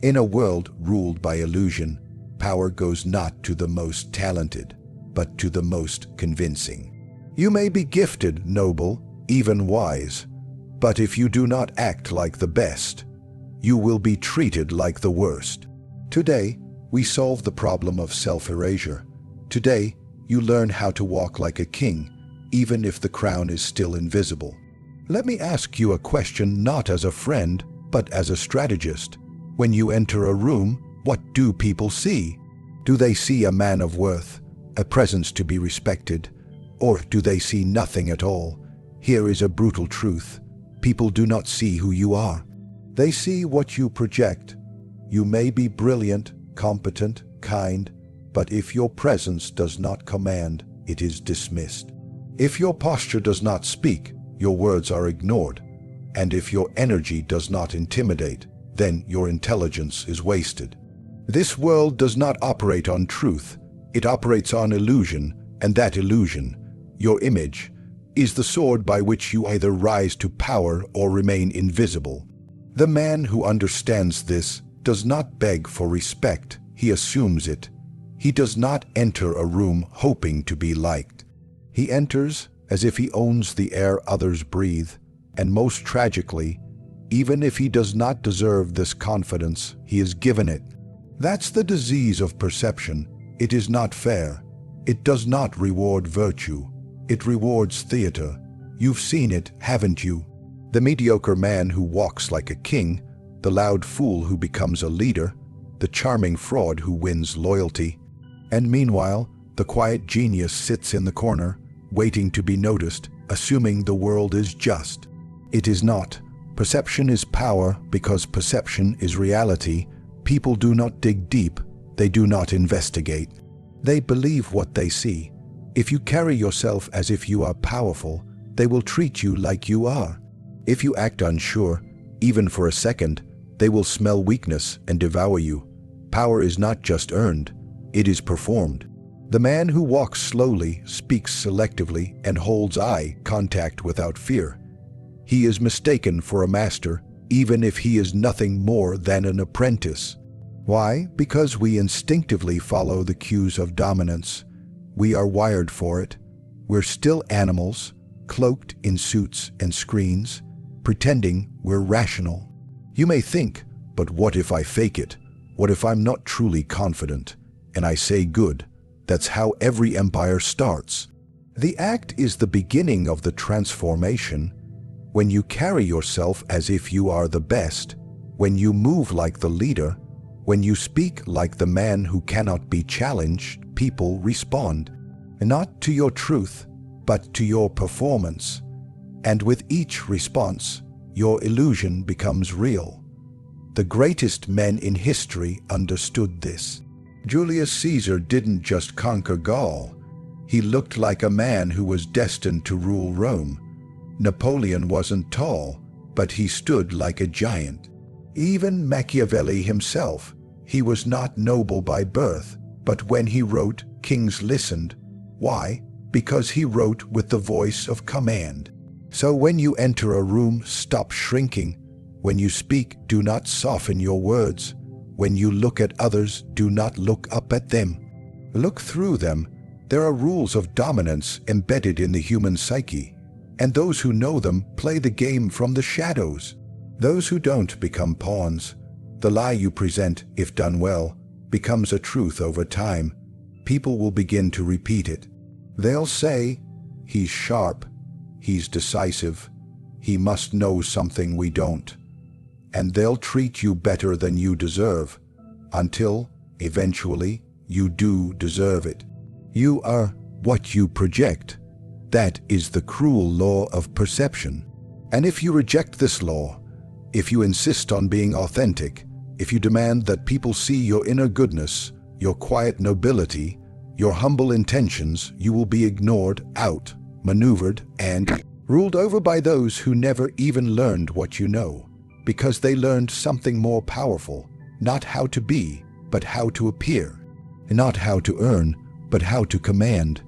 In a world ruled by illusion, power goes not to the most talented, but to the most convincing. You may be gifted, noble, even wise, but if you do not act like the best, you will be treated like the worst. Today, we solve the problem of self-erasure. Today, you learn how to walk like a king, even if the crown is still invisible. Let me ask you a question not as a friend, but as a strategist. When you enter a room, what do people see? Do they see a man of worth, a presence to be respected, or do they see nothing at all? Here is a brutal truth. People do not see who you are. They see what you project. You may be brilliant, competent, kind, but if your presence does not command, it is dismissed. If your posture does not speak, your words are ignored. And if your energy does not intimidate, then your intelligence is wasted. This world does not operate on truth. It operates on illusion, and that illusion, your image, is the sword by which you either rise to power or remain invisible. The man who understands this does not beg for respect, he assumes it. He does not enter a room hoping to be liked. He enters as if he owns the air others breathe, and most tragically, even if he does not deserve this confidence, he is given it. That's the disease of perception. It is not fair. It does not reward virtue. It rewards theater. You've seen it, haven't you? The mediocre man who walks like a king, the loud fool who becomes a leader, the charming fraud who wins loyalty. And meanwhile, the quiet genius sits in the corner, waiting to be noticed, assuming the world is just. It is not. Perception is power because perception is reality. People do not dig deep. They do not investigate. They believe what they see. If you carry yourself as if you are powerful, they will treat you like you are. If you act unsure, even for a second, they will smell weakness and devour you. Power is not just earned, it is performed. The man who walks slowly, speaks selectively, and holds eye contact without fear. He is mistaken for a master, even if he is nothing more than an apprentice. Why? Because we instinctively follow the cues of dominance. We are wired for it. We're still animals, cloaked in suits and screens, pretending we're rational. You may think, but what if I fake it? What if I'm not truly confident? And I say good. That's how every empire starts. The act is the beginning of the transformation. When you carry yourself as if you are the best, when you move like the leader, when you speak like the man who cannot be challenged, people respond, not to your truth, but to your performance. And with each response, your illusion becomes real. The greatest men in history understood this. Julius Caesar didn't just conquer Gaul. He looked like a man who was destined to rule Rome. Napoleon wasn't tall, but he stood like a giant. Even Machiavelli himself, he was not noble by birth, but when he wrote, kings listened. Why? Because he wrote with the voice of command. So when you enter a room, stop shrinking. When you speak, do not soften your words. When you look at others, do not look up at them. Look through them. There are rules of dominance embedded in the human psyche, and those who know them play the game from the shadows. Those who don't become pawns. The lie you present, if done well, becomes a truth over time. People will begin to repeat it. They'll say, he's sharp, he's decisive, he must know something we don't. And they'll treat you better than you deserve, until, eventually, you do deserve it. You are what you project. That is the cruel law of perception. And if you reject this law, if you insist on being authentic, if you demand that people see your inner goodness, your quiet nobility, your humble intentions, you will be ignored, maneuvered, and ruled over by those who never even learned what you know, because they learned something more powerful, not how to be, but how to appear, not how to earn, but how to command,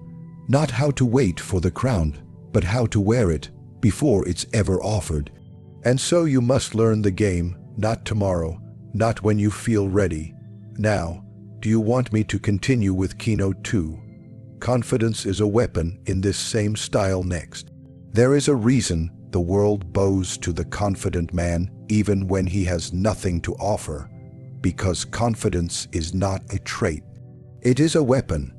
not how to wait for the crown, but how to wear it before it's ever offered. And so you must learn the game, not tomorrow, not when you feel ready. Now, do you want me to continue with keynote 2? Confidence is a weapon in this same style next. There is a reason the world bows to the confident man even when he has nothing to offer, because confidence is not a trait. It is a weapon,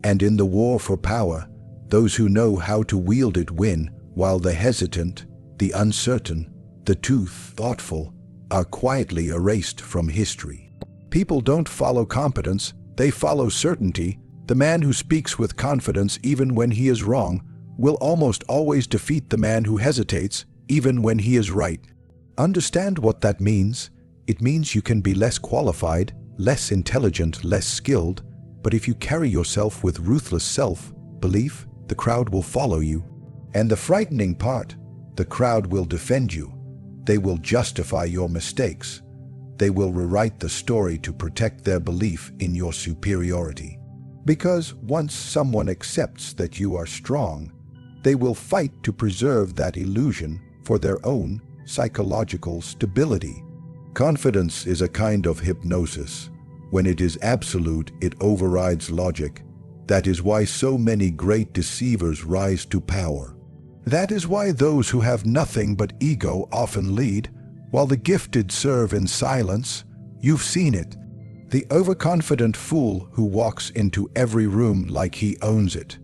and in the war for power, those who know how to wield it win, while the hesitant, the uncertain, the too thoughtful are quietly erased from history. People don't follow competence, they follow certainty. The man who speaks with confidence even when he is wrong will almost always defeat the man who hesitates even when he is right. Understand what that means? It means you can be less qualified, less intelligent, less skilled, but if you carry yourself with ruthless self-belief, the crowd will follow you. And the frightening part, the crowd will defend you. They will justify your mistakes. They will rewrite the story to protect their belief in your superiority. Because once someone accepts that you are strong, they will fight to preserve that illusion for their own psychological stability. Confidence is a kind of hypnosis. When it is absolute, it overrides logic. That is why so many great deceivers rise to power. That is why those who have nothing but ego often lead, while the gifted serve in silence. You've seen it. The overconfident fool who walks into every room like he owns it.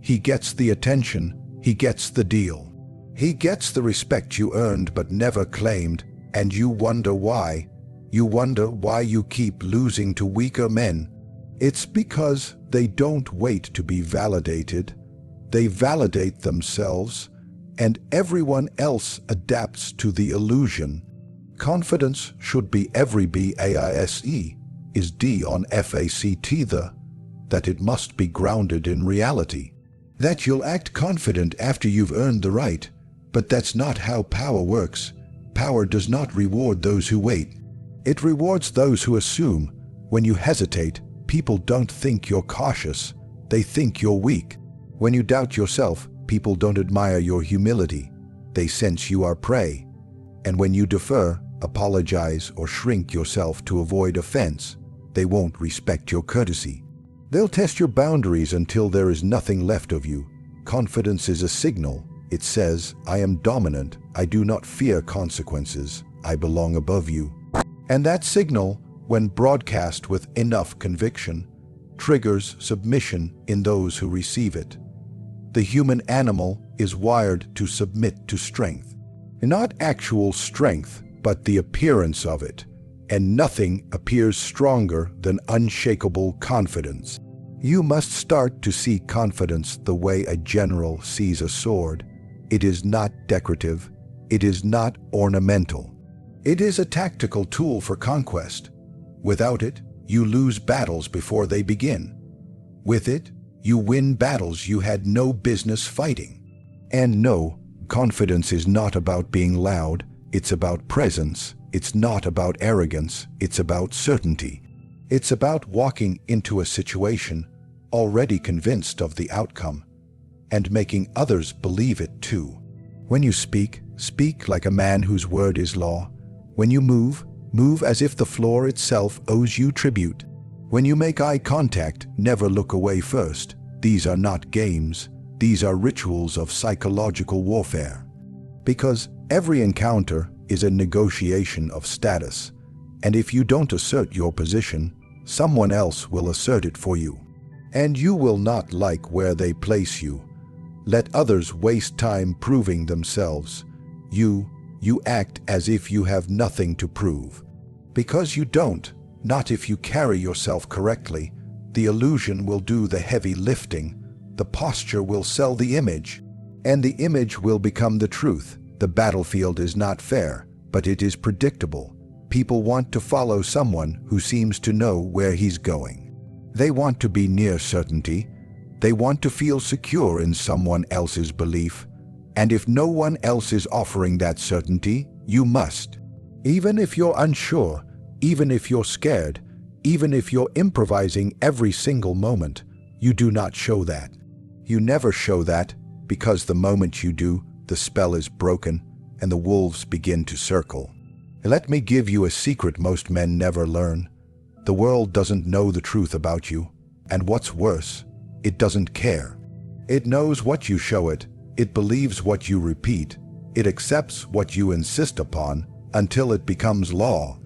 He gets the attention, he gets the deal. He gets the respect you earned but never claimed, and you wonder why. You wonder why you keep losing to weaker men. It's because they don't wait to be validated. They validate themselves, and everyone else adapts to the illusion. Confidence should be every BAISE is D on FACT that it must be grounded in reality. That you'll act confident after you've earned the right, but that's not how power works. Power does not reward those who wait. It rewards those who assume. When you hesitate, people don't think you're cautious, they think you're weak. When you doubt yourself, people don't admire your humility, they sense you are prey. And when you defer, apologize, or shrink yourself to avoid offense, they won't respect your courtesy. They'll test your boundaries until there is nothing left of you. Confidence is a signal. It says, I am dominant, I do not fear consequences, I belong above you. And that signal, when broadcast with enough conviction, triggers submission in those who receive it. The human animal is wired to submit to strength. Not actual strength, but the appearance of it. And nothing appears stronger than unshakable confidence. You must start to see confidence the way a general sees a sword. It is not decorative. It is not ornamental. It is a tactical tool for conquest. Without it, you lose battles before they begin. With it, you win battles you had no business fighting. And no, confidence is not about being loud. It's about presence. It's not about arrogance, it's about certainty. It's about walking into a situation already convinced of the outcome and making others believe it too. When you speak, speak like a man whose word is law. When you move, move as if the floor itself owes you tribute. When you make eye contact, never look away first. These are not games, these are rituals of psychological warfare. Because every encounter is a negotiation of status, and if you don't assert your position, someone else will assert it for you. And you will not like where they place you. Let others waste time proving themselves. You act as if you have nothing to prove. Because you don't, not if you carry yourself correctly. The illusion will do the heavy lifting. The posture will sell the image, and the image will become the truth. The battlefield is not fair, but it is predictable. People want to follow someone who seems to know where he's going. They want to be near certainty. They want to feel secure in someone else's belief. And if no one else is offering that certainty, you must. Even if you're unsure, even if you're scared, even if you're improvising every single moment, you do not show that. You never show that, because the moment you do, the spell is broken and the wolves begin to circle. Let me give you a secret most men never learn. The world doesn't know the truth about you, and what's worse, it doesn't care. It knows what you show it, it believes what you repeat, it accepts what you insist upon until it becomes law.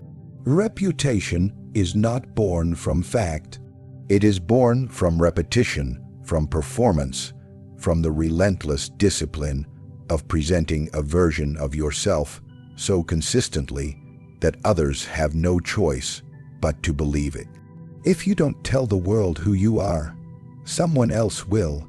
Reputation is not born from fact. It is born from repetition, from performance, from the relentless discipline of presenting a version of yourself so consistently that others have no choice but to believe it. If you don't tell the world who you are, someone else will,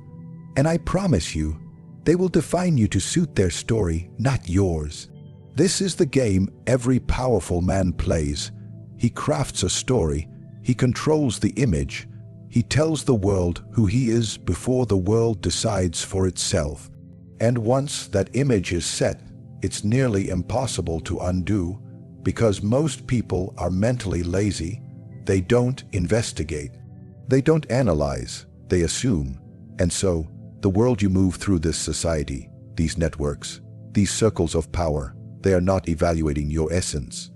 and I promise you, they will define you to suit their story, not yours. This is the game every powerful man plays. He crafts a story, he controls the image, he tells the world who he is before the world decides for itself. And once that image is set, it's nearly impossible to undo, because most people are mentally lazy. They don't investigate. They don't analyze. They assume. And so, the world you move through, this society, these networks, these circles of power, they are not evaluating your essence.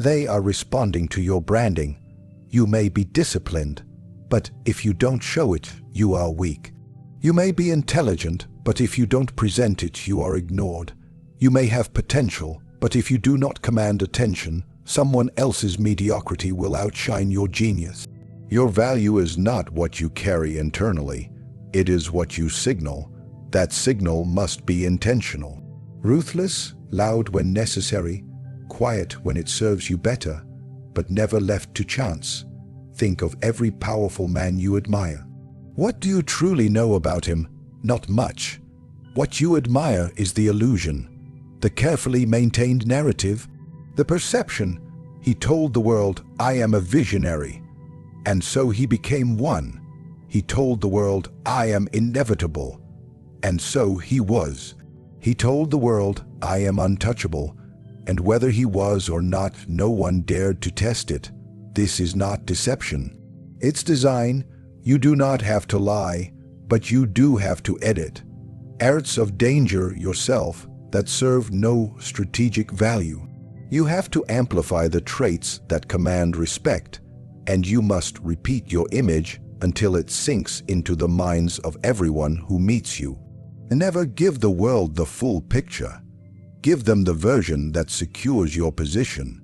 They are responding to your branding. You may be disciplined, but if you don't show it, you are weak. You may be intelligent, but if you don't present it, you are ignored. You may have potential, but if you do not command attention, someone else's mediocrity will outshine your genius. Your value is not what you carry internally. It is what you signal. That signal must be intentional. Ruthless, loud when necessary, quiet when it serves you better, but never left to chance. Think of every powerful man you admire. What do you truly know about him? Not much. What you admire is the illusion, the carefully maintained narrative, the perception. He told the world, "I am a visionary," and so he became one. He told the world, "I am inevitable," and so he was. He told the world, "I am untouchable," and whether he was or not, no one dared to test it. This is not deception. It's design. You do not have to lie, but you do have to edit. Acts of danger yourself that serve no strategic value. You have to amplify the traits that command respect, and you must repeat your image until it sinks into the minds of everyone who meets you. And never give the world the full picture. Give them the version that secures your position.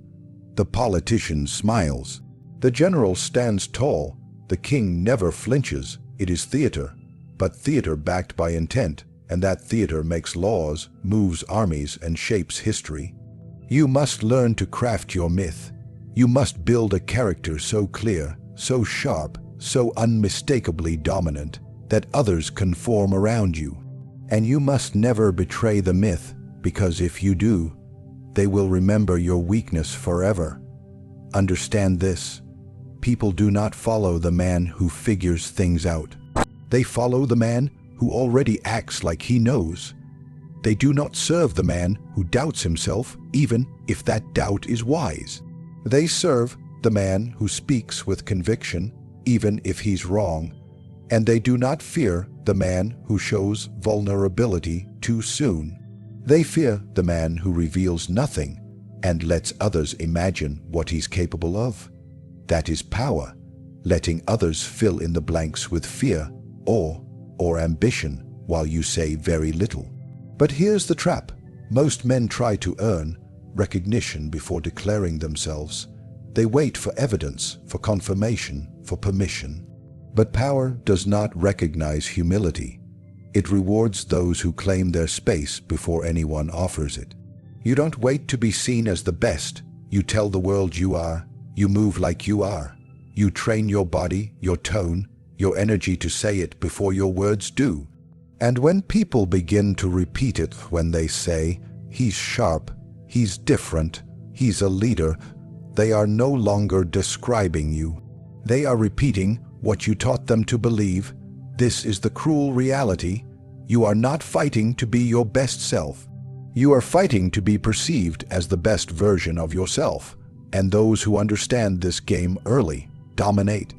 The politician smiles. The general stands tall. The king never flinches. It is theater, but theater backed by intent, and that theater makes laws, moves armies, and shapes history. You must learn to craft your myth. You must build a character so clear, so sharp, so unmistakably dominant that others conform around you. And you must never betray the myth, because if you do, they will remember your weakness forever. Understand this. People do not follow the man who figures things out. They follow the man who already acts like he knows. They do not serve the man who doubts himself, even if that doubt is wise. They serve the man who speaks with conviction, even if he's wrong. And they do not fear the man who shows vulnerability too soon. They fear the man who reveals nothing and lets others imagine what he's capable of. That is power, letting others fill in the blanks with fear or ambition while you say very little. But here's the trap. Most men try to earn recognition before declaring themselves. They wait for evidence, for confirmation, for permission. But power does not recognize humility. It rewards those who claim their space before anyone offers it. You don't wait to be seen as the best. You tell the world you are. You move like you are. You train your body, your tone, your energy to say it before your words do. And when people begin to repeat it, when they say, "He's sharp, he's different, he's a leader," they are no longer describing you. They are repeating what you taught them to believe. This is the cruel reality. You are not fighting to be your best self. You are fighting to be perceived as the best version of yourself. And those who understand this game early dominate.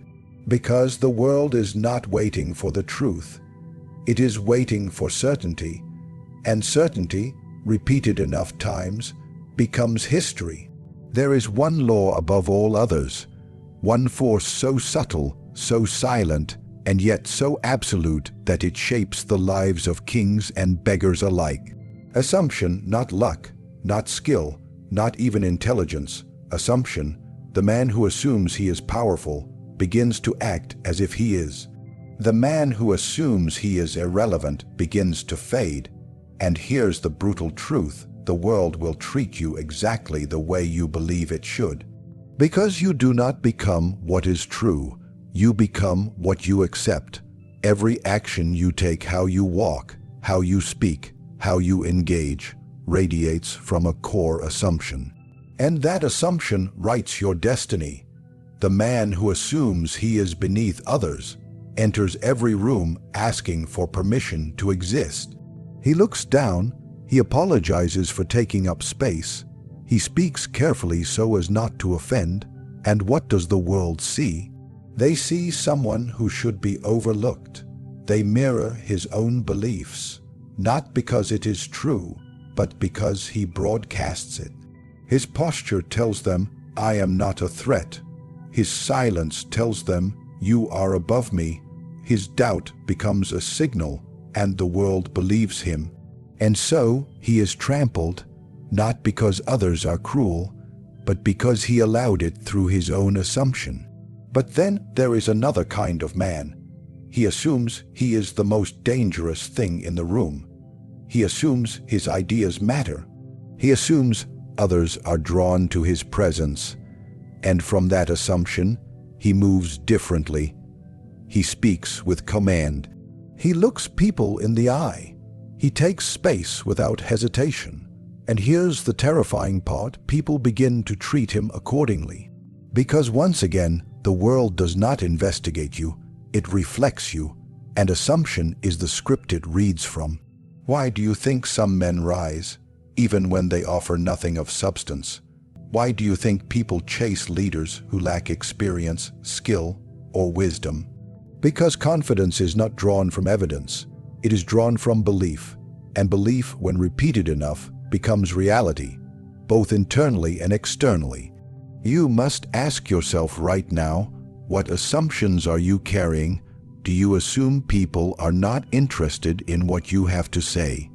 Because the world is not waiting for the truth. It is waiting for certainty. And certainty, repeated enough times, becomes history. There is one law above all others, one force so subtle, so silent, and yet so absolute that it shapes the lives of kings and beggars alike. Assumption, not luck, not skill, not even intelligence. Assumption, the man who assumes he is powerful begins to act as if he is. The man who assumes he is irrelevant begins to fade. And here's the brutal truth: the world will treat you exactly the way you believe it should. Because you do not become what is true, you become what you accept. Every action you take, how you walk, how you speak, how you engage, radiates from a core assumption. And that assumption writes your destiny. The man who assumes he is beneath others enters every room asking for permission to exist. He looks down, he apologizes for taking up space, he speaks carefully so as not to offend, and what does the world see? They see someone who should be overlooked. They mirror his own beliefs, not because it is true, but because he broadcasts it. His posture tells them, I am not a threat. His silence tells them, you are above me. His doubt becomes a signal, and the world believes him. And so he is trampled, not because others are cruel, but because he allowed it through his own assumption. But then there is another kind of man. He assumes he is the most dangerous thing in the room. He assumes his ideas matter. He assumes others are drawn to his presence. And from that assumption, he moves differently. He speaks with command. He looks people in the eye. He takes space without hesitation. And here's the terrifying part: people begin to treat him accordingly. Because once again, the world does not investigate you, it reflects you, and assumption is the script it reads from. Why do you think some men rise, even when they offer nothing of substance? Why do you think people chase leaders who lack experience, skill, or wisdom? Because confidence is not drawn from evidence, it is drawn from belief, and belief, when repeated enough, becomes reality, both internally and externally. You must ask yourself right now, what assumptions are you carrying? Do you assume people are not interested in what you have to say?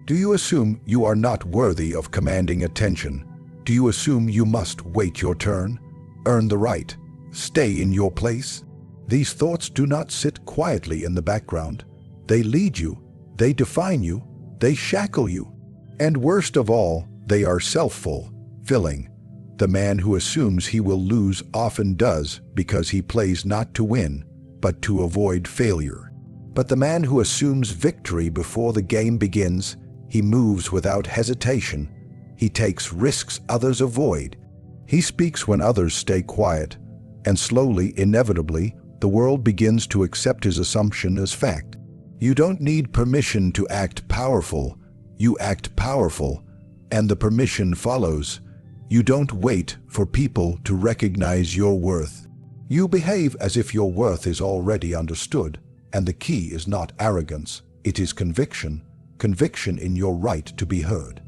Do you assume you are not worthy of commanding attention? Do you assume you must wait your turn, earn the right, stay in your place? These thoughts do not sit quietly in the background. They lead you, they define you, they shackle you. And worst of all, they are self-fulfilling. The man who assumes he will lose often does, because he plays not to win, but to avoid failure. But the man who assumes victory before the game begins, he moves without hesitation. He takes risks others avoid. He speaks when others stay quiet. And slowly, inevitably, the world begins to accept his assumption as fact. You don't need permission to act powerful. You act powerful, and the permission follows. You don't wait for people to recognize your worth. You behave as if your worth is already understood, and the key is not arrogance, it is conviction. Conviction in your right to be heard.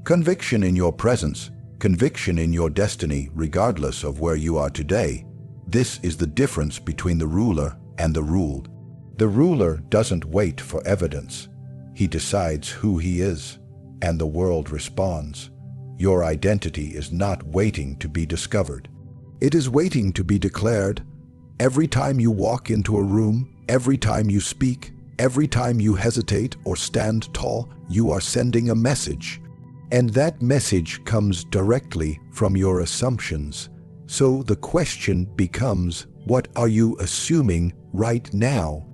Conviction in your presence, conviction in your destiny, regardless of where you are today. This is the difference between the ruler and the ruled. The ruler doesn't wait for evidence. He decides who he is, and the world responds. Your identity is not waiting to be discovered. It is waiting to be declared. Every time you walk into a room, every time you speak, every time you hesitate or stand tall, you are sending a message. And that message comes directly from your assumptions. So the question becomes, what are you assuming right now?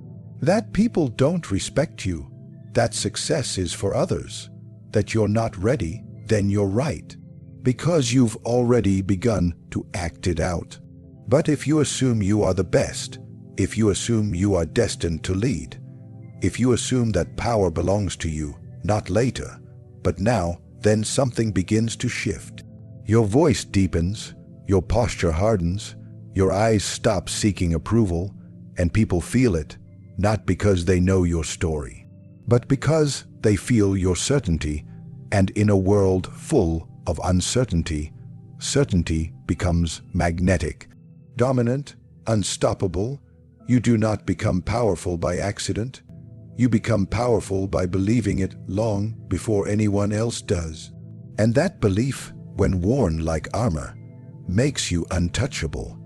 That people don't respect you, that success is for others, that you're not ready, then you're right, because you've already begun to act it out. But if you assume you are the best, if you assume you are destined to lead, if you assume that power belongs to you, not later, but now, then something begins to shift. Your voice deepens, your posture hardens, your eyes stop seeking approval, and people feel it, not because they know your story, but because they feel your certainty. And in a world full of uncertainty, certainty becomes magnetic. Dominant, unstoppable, you do not become powerful by accident. You become powerful by believing it long before anyone else does. And that belief, when worn like armor, makes you untouchable.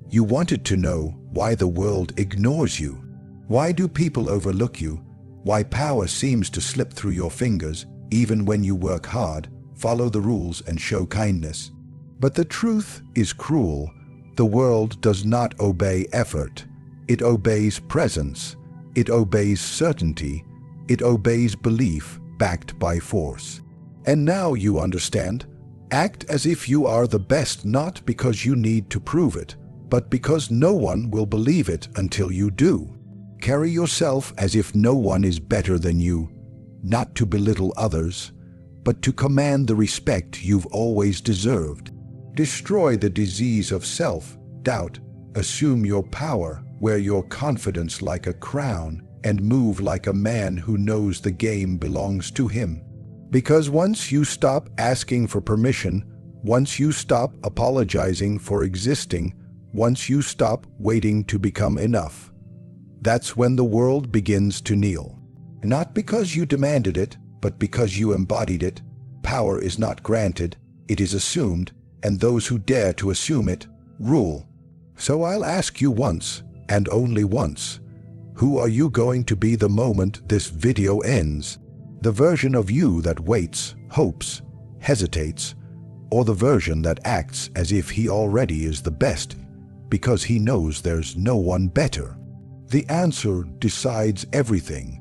You wanted to know why the world ignores you. Why do people overlook you? Why power seems to slip through your fingers even when you work hard, follow the rules, and show kindness. But the truth is cruel. The world does not obey effort. It obeys presence. It obeys certainty. It obeys belief backed by force. And now you understand. Act as if you are the best, not because you need to prove it, but because no one will believe it until you do. Carry yourself as if no one is better than you, not to belittle others, but to command the respect you've always deserved. Destroy the disease of self-doubt. Assume your power, wear your confidence like a crown, and move like a man who knows the game belongs to him. Because once you stop asking for permission, once you stop apologizing for existing, once you stop waiting to become enough, that's when the world begins to kneel. Not because you demanded it, but because you embodied it. Power is not granted, it is assumed, and those who dare to assume it rule. So I'll ask you once, and only once, who are you going to be the moment this video ends? The version of you that waits, hopes, hesitates, or the version that acts as if he already is the best because he knows there's no one better? The answer decides everything.